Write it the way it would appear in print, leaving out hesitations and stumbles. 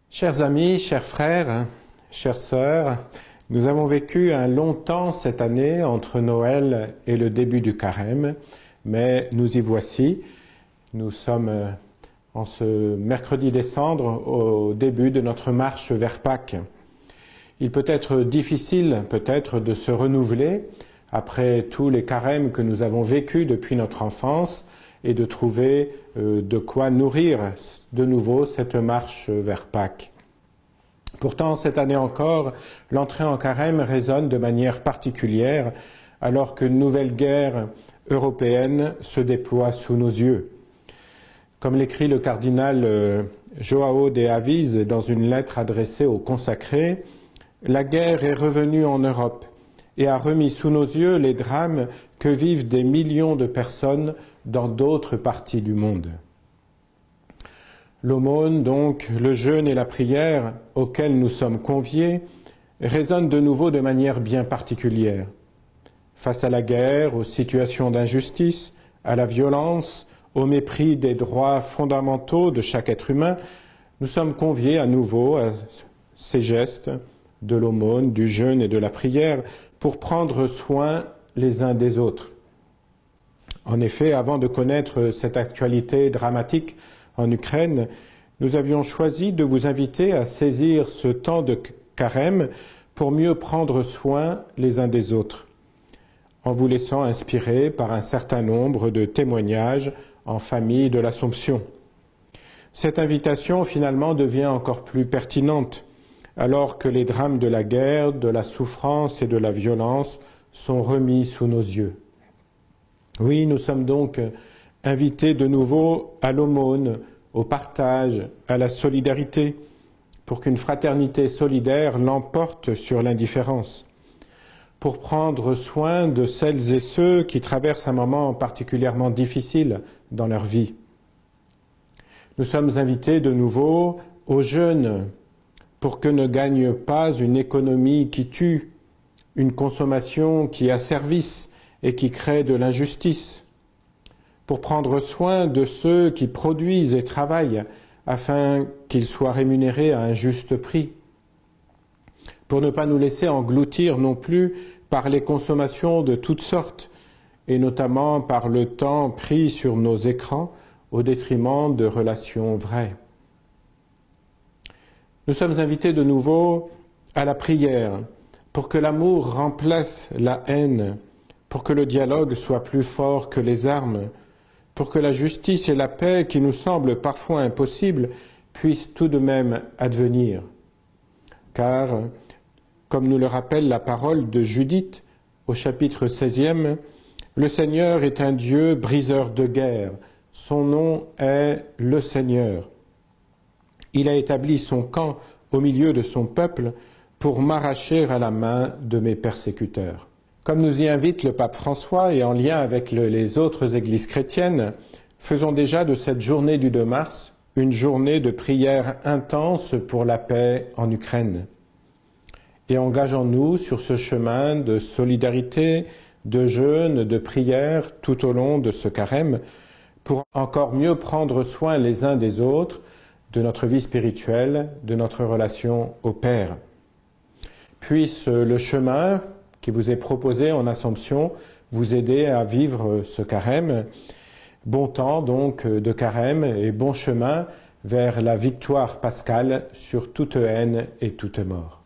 Chers amis, chers frères, chères sœurs, nous avons vécu un long temps cette année entre Noël et le début du carême, mais nous y voici. Nous sommes en ce mercredi décembre au début de notre marche vers Pâques. Il peut être difficile peut-être de se renouveler après tous les carêmes que nous avons vécus depuis notre enfance et de trouver de quoi nourrir de nouveau cette marche vers Pâques. Pourtant, cette année encore, l'entrée en carême résonne de manière particulière alors qu'une nouvelle guerre européenne se déploie sous nos yeux. Comme l'écrit le cardinal João de Aviz dans une lettre adressée aux consacrés, la guerre est revenue en Europe et a remis sous nos yeux les drames que vivent des millions de personnes dans d'autres parties du monde. L'aumône, donc, le jeûne et la prière auxquels nous sommes conviés résonnent de nouveau de manière bien particulière. Face à la guerre, aux situations d'injustice, à la violence, au mépris des droits fondamentaux de chaque être humain, nous sommes conviés à nouveau à ces gestes de l'aumône, du jeûne et de la prière pour prendre soin les uns des autres. En effet, avant de connaître cette actualité dramatique en Ukraine, nous avions choisi de vous inviter à saisir ce temps de carême pour mieux prendre soin les uns des autres, en vous laissant inspirer par un certain nombre de témoignages en famille de l'Assomption. Cette invitation finalement devient encore plus pertinente alors que les drames de la guerre, de la souffrance et de la violence sont remis sous nos yeux. Oui, nous sommes donc invités de nouveau à l'aumône, au partage, à la solidarité, pour qu'une fraternité solidaire l'emporte sur l'indifférence, pour prendre soin de celles et ceux qui traversent un moment particulièrement difficile dans leur vie. Nous sommes invités de nouveau au jeûne, pour que ne gagne pas une économie qui tue, une consommation qui asservisse et qui crée de l'injustice, pour prendre soin de ceux qui produisent et travaillent afin qu'ils soient rémunérés à un juste prix, pour ne pas nous laisser engloutir non plus par les consommations de toutes sortes, et notamment par le temps pris sur nos écrans au détriment de relations vraies. Nous sommes invités de nouveau à la prière pour que l'amour remplace la haine, pour que le dialogue soit plus fort que les armes, pour que la justice et la paix qui nous semblent parfois impossibles puissent tout de même advenir. Car, comme nous le rappelle la parole de Judith au chapitre 16e, le Seigneur est un Dieu briseur de guerre. Son nom est le Seigneur. Il a établi son camp au milieu de son peuple pour m'arracher à la main de mes persécuteurs. Comme nous y invite le pape François et en lien avec les autres églises chrétiennes, faisons déjà de cette journée du 2 mars une journée de prière intense pour la paix en Ukraine. Et engageons-nous sur ce chemin de solidarité, de jeûne, de prière tout au long de ce carême pour encore mieux prendre soin les uns des autres de notre vie spirituelle, de notre relation au Père. Puisse le chemin qui vous est proposé en Assomption vous aider à vivre ce carême. Bon temps donc de carême et bon chemin vers la victoire pascale sur toute haine et toute mort.